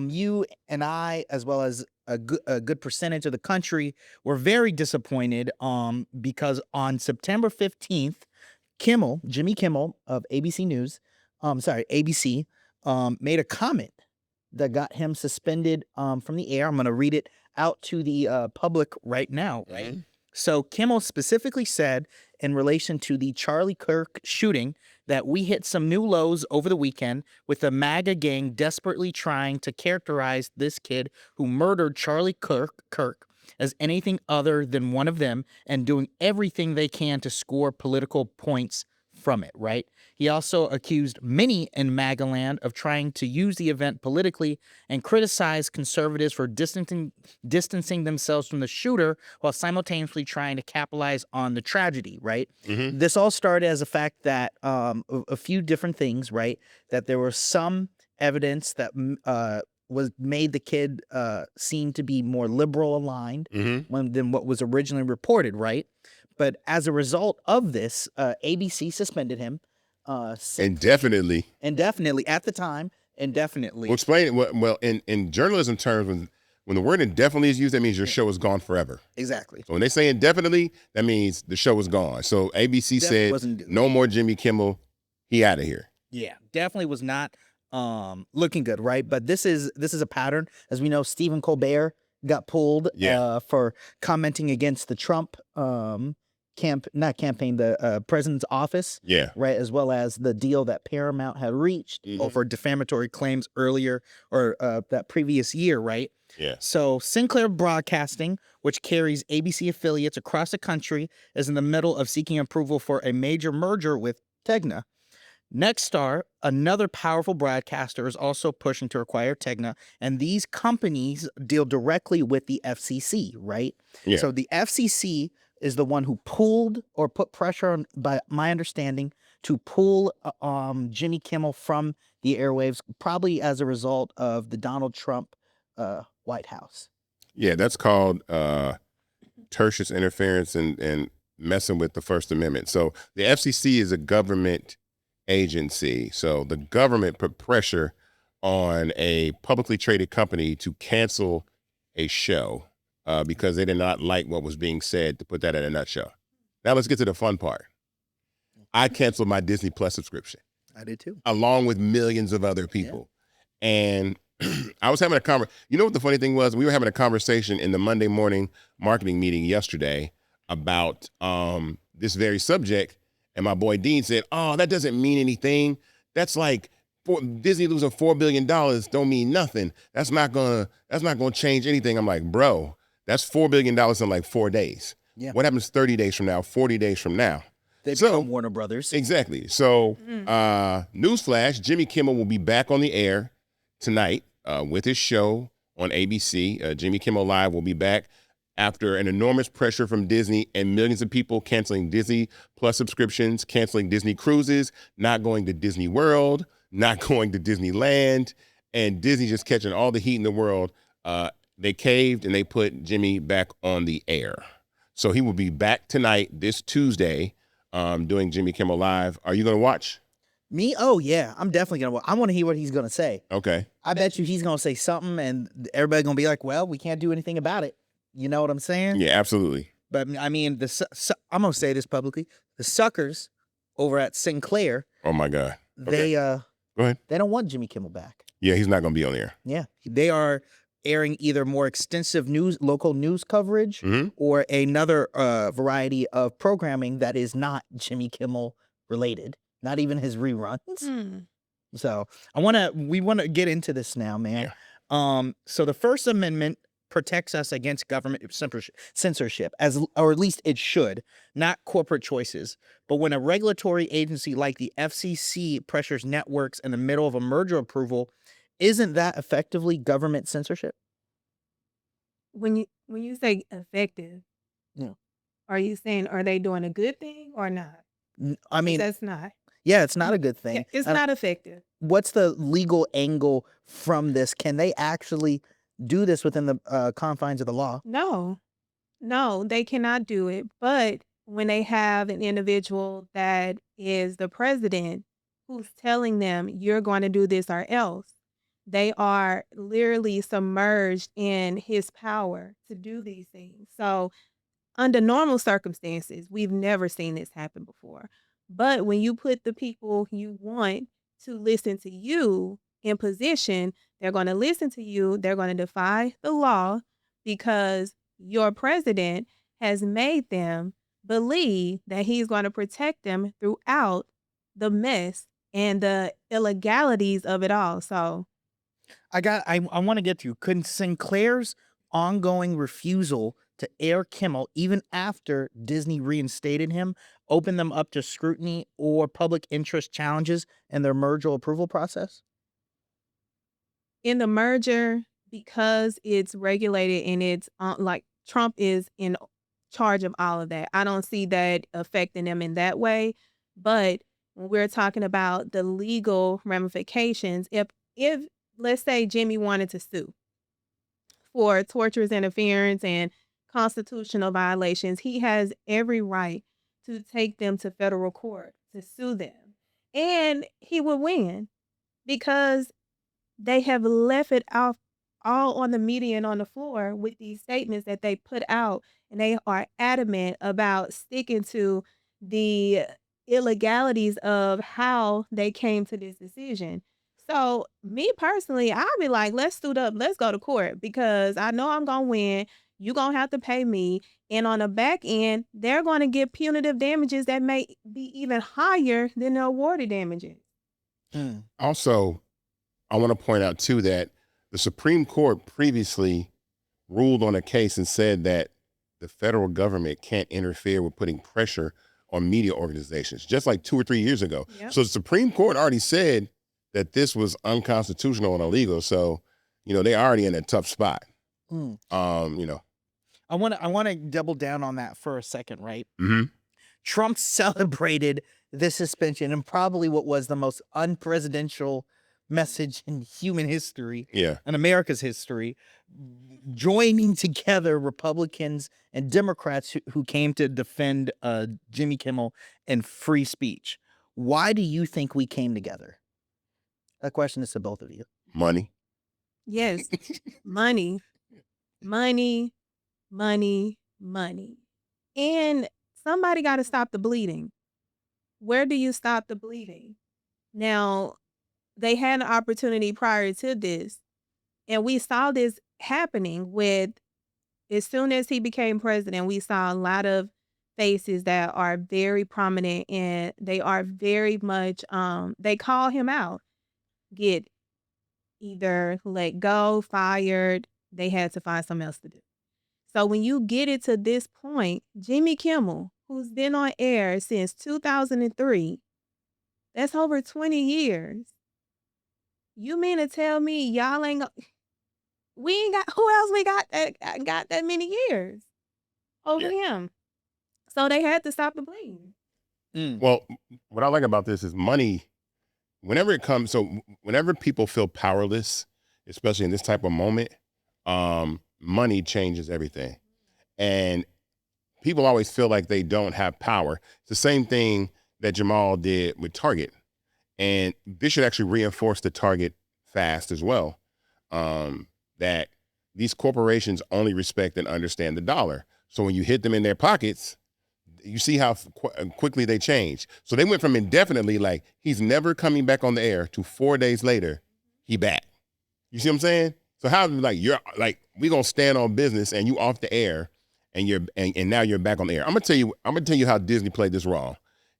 You and I, as well as a good percentage of the country, were very disappointed because on September 15th, Jimmy Kimmel of ABC News, ABC, made a comment that got him suspended from the air. I'm going to read it out to the public right now, right? Mhm. So Kimmel specifically said in relation to the Charlie Kirk shooting that we hit some new lows over the weekend with the MAGA gang desperately trying to characterize this kid who murdered Charlie Kirk as anything other than one of them and doing everything they can to score political points from it, right? He also accused many in MAGA land of trying to use the event politically and criticized conservatives for distancing themselves from the shooter while simultaneously trying to capitalize on the tragedy, right? Mhm. This all started as a fact that a few different things, right? That there was some evidence that was made the kid seem to be more liberal aligned Mhm. than what was originally reported, right? But as a result of this, ABC suspended him Indefinitely. indefinitely at the time, indefinitely. Well, explain it. Well, in journalism terms, when the word indefinitely is used, that means your show is gone forever. Exactly. So when they say indefinitely, that means the show is gone. So ABC Definitely said, wasn't good. no more Jimmy Kimmel. He out of here. Yeah, definitely was not looking good, right? But this is a pattern. As we know, Stephen Colbert got pulled Yeah. for commenting against the Trump the president's office, Yeah. right, as well as the deal that Paramount had reached over defamatory claims earlier or that previous year, right? Yeah. So Sinclair Broadcasting, which carries ABC affiliates across the country, is in the middle of seeking approval for a major merger with Tegna. Nexstar, another powerful broadcaster, is also pushing to acquire Tegna, and these companies deal directly with the FCC, right? Yeah. So the FCC is the one who pulled or put pressure on, by my understanding, to pull Jimmy Kimmel from the airwaves, probably as a result of the Donald Trump White House. Yeah, that's called tertious interference and messing with the First Amendment. So the FCC is a government agency. So the government put pressure on a publicly traded company to cancel a show because they did not like what was being said, to put that in a nutshell. Now let's get to the fun part. I canceled my Disney Plus subscription. I did too. Along with millions of other people. Yeah. And I was having a conversation. You know what the funny thing was? We were having a conversation in the Monday morning marketing meeting yesterday about this very subject. And my boy Dean said, oh, that doesn't mean anything. That's like Disney losing $4 billion don't mean nothing. That's not gonna change anything. I'm like, bro, that's $4 billion in like 4 days. Yeah. What happens 30 days from now, 40 days from now? They become Warner Brothers. Exactly. So newsflash, Jimmy Kimmel will be back on the air tonight with his show on ABC. Jimmy Kimmel Live will be back after an enormous pressure from Disney and millions of people canceling Disney Plus subscriptions, canceling Disney cruises, not going to Disney World, not going to Disneyland, and Disney just catching all the heat in the world. They caved and they put Jimmy back on the air. So he will be back tonight, this Tuesday, doing Jimmy Kimmel Live. Are you going to watch? Me? Oh, yeah. I'm definitely going to watch. I want to hear what he's going to say. Okay. I bet you he's going to say something and everybody's going to be like, well, we can't do anything about it. You know what I'm saying? Yeah, absolutely. But I mean, I'm going to say this publicly. The suckers over at Sinclair. Oh, my God. Okay. Go ahead. They don't want Jimmy Kimmel back. Yeah, he's not going to be on the air. Yeah. They are airing either more extensive local news coverage or another variety of programming that is not Jimmy Kimmel related, not even his reruns. So we want to get into this now, man. Yeah. So the First Amendment protects us against government censorship, or at least it should, not corporate choices. But when a regulatory agency like the FCC pressures networks in the middle of a merger approval, isn't that effectively government censorship? When you say effective, yeah, are you saying are they doing a good thing or not? I mean, that's not. Yeah, it's not a good thing. Yeah, it's not effective. What's the legal angle from this? Can they actually do this within the confines of the law? No, they cannot do it. But when they have an individual that is the president who's telling them you're going to do this or else, They are literally submerged in his power to do these things. So, under normal circumstances, we've never seen this happen before. But when you put the people you want to listen to you in position, they're going to listen to you. They're going to defy the law because your president has made them believe that he's going to protect them throughout the mess and the illegalities of it all. So, I want to get to, could Sinclair's ongoing refusal to air Kimmel, even after Disney reinstated him, open them up to scrutiny or public interest challenges in their merger approval process? in the merger, because it's regulated and it's like Trump is in charge of all of that. I don't see that affecting them in that way. But when we're talking about the legal ramifications, if let's say Jimmy wanted to sue for torturous interference and constitutional violations, he has every right to take them to federal court to sue them. And he would win because they have left it out all on the media and on the floor with these statements that they put out, and they are adamant about sticking to the illegalities of how they came to this decision. So, me personally, I'll be like, "Let's suit up, let's go to court because I know I'm gonna win. You gonna have to pay me, and on the back end, they're gonna get punitive damages that may be even higher than the awarded damages." Mm. Also, I want to point out too that the Supreme Court previously ruled on a case and said that the federal government can't interfere with putting pressure on media organizations, just like 2 or 3 years ago. Yep. So the Supreme Court already said that this was unconstitutional and illegal. So, they already in a tough spot. Mm. You know. I want to double down on that for a second, right? Mm-hmm. Trump celebrated this suspension in probably what was the most unpresidential message in human history, Yeah. in America's history, joining together Republicans and Democrats who came to defend Jimmy Kimmel and free speech. Why do you think we came together? That question is to both of you. Money. Yes. Money. Money, money, money. And somebody got to stop the bleeding. Where do you stop the bleeding? Now, they had an opportunity prior to this, and we saw this happening with as soon as he became president, we saw a lot of faces that are very prominent and they are very much they call him out, get either let go, fired, they had to find something else to do. So when you get it to this point, Jimmy Kimmel, who's been on air since 2003, that's over 20 years. You mean to tell me y'all ain't we ain't got who else we got that many years over him? So they had to stop the bleeding. Mm. Well, what I like about this is money. Whenever people feel powerless, especially in this type of moment, money changes everything. And people always feel like they don't have power. It's the same thing that Jamal did with Target. And this should actually reinforce the Target fast as well, that these corporations only respect and understand the dollar. So when you hit them in their pockets, you see how quickly they change. So they went from indefinitely, like, he's never coming back on the air, to 4 days later, he back. You see what I'm saying? So how, like, you're like, we gonna stand on business and you off the air and now you're back on the air. I'm gonna tell you how Disney played this wrong.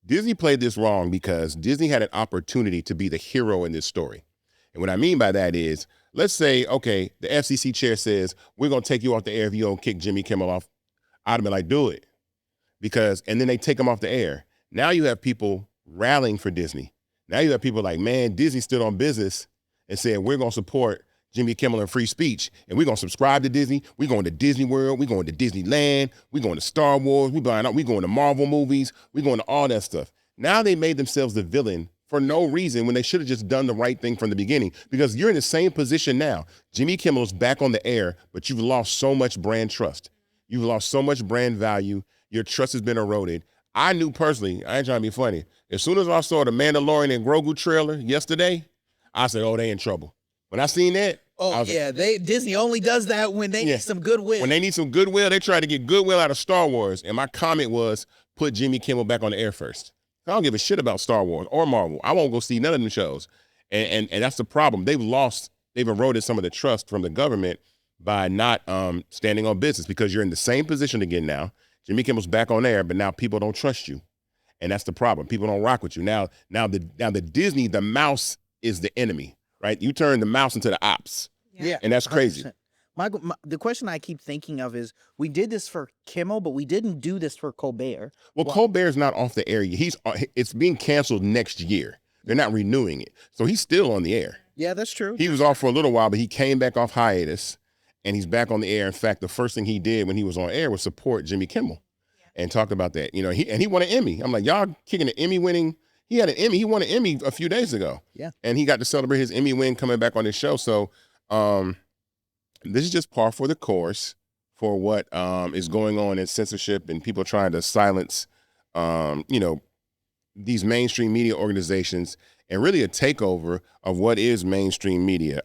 Disney played this wrong because Disney had an opportunity to be the hero in this story. And what I mean by that is, let's say, okay, the FCC chair says, we're going to take you off the air if you don't kick Jimmy Kimmel off. I'd have been like, do it. And then they take him off the air. Now you have people rallying for Disney. Now you have people like, man, Disney stood on business and said, we're going to support Jimmy Kimmel and free speech. And we're going to subscribe to Disney. We're going to Disney World. We're going to Disneyland. We're going to Star Wars. We're going to Marvel movies. We're going to all that stuff. Now they made themselves the villain for no reason when they should have just done the right thing from the beginning, because you're in the same position now. Jimmy Kimmel's back on the air, but you've lost so much brand trust. You've lost so much brand value. Your trust has been eroded. I knew personally, I ain't trying to be funny, as soon as I saw the Mandalorian and Grogu trailer yesterday, I said, oh, they in trouble. When I seen that, I Oh was like, yeah, Disney only does that when they Yeah. need some goodwill. when they need some goodwill, they try to get goodwill out of Star Wars. And my comment was, put Jimmy Kimmel back on the air first. I don't give a shit about Star Wars or Marvel. I won't go see none of them shows. And that's the problem. They've eroded some of the trust from the government by not standing on business, because you're in the same position again now. Jimmy Kimmel's back on air, but now people don't trust you. And that's the problem. People don't rock with you. Now the Disney, the mouse is the enemy, right? You turn the mouse into the ops. Yeah, And that's crazy. 100%. The question I keep thinking of is, we did this for Kimmel, but we didn't do this for Colbert. Well, Colbert's not off the air yet. It's being canceled next year. They're not renewing it. So he's still on the air. Yeah, that's true. He was off for a little while, but he came back off hiatus, and he's back on the air. In fact, the first thing he did when he was on air was support Jimmy Kimmel and talk about that. You know, he won an Emmy. I'm like, y'all kicking an Emmy winning. He had an Emmy. He won an Emmy a few days ago. Yeah. And he got to celebrate his Emmy win coming back on his show. So this is just par for the course for what is going on in censorship and people trying to silence, these mainstream media organizations, and really a takeover of what is mainstream media.